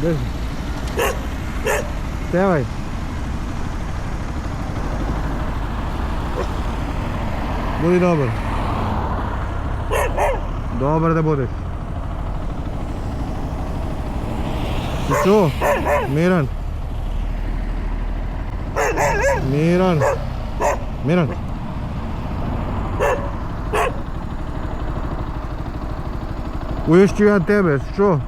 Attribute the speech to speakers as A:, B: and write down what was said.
A: Beži. Stevaj. Budi dobar. Dobar da budeš. Si čuo? Miran. Miran. Miran. Uješću ja tebe, si čuo?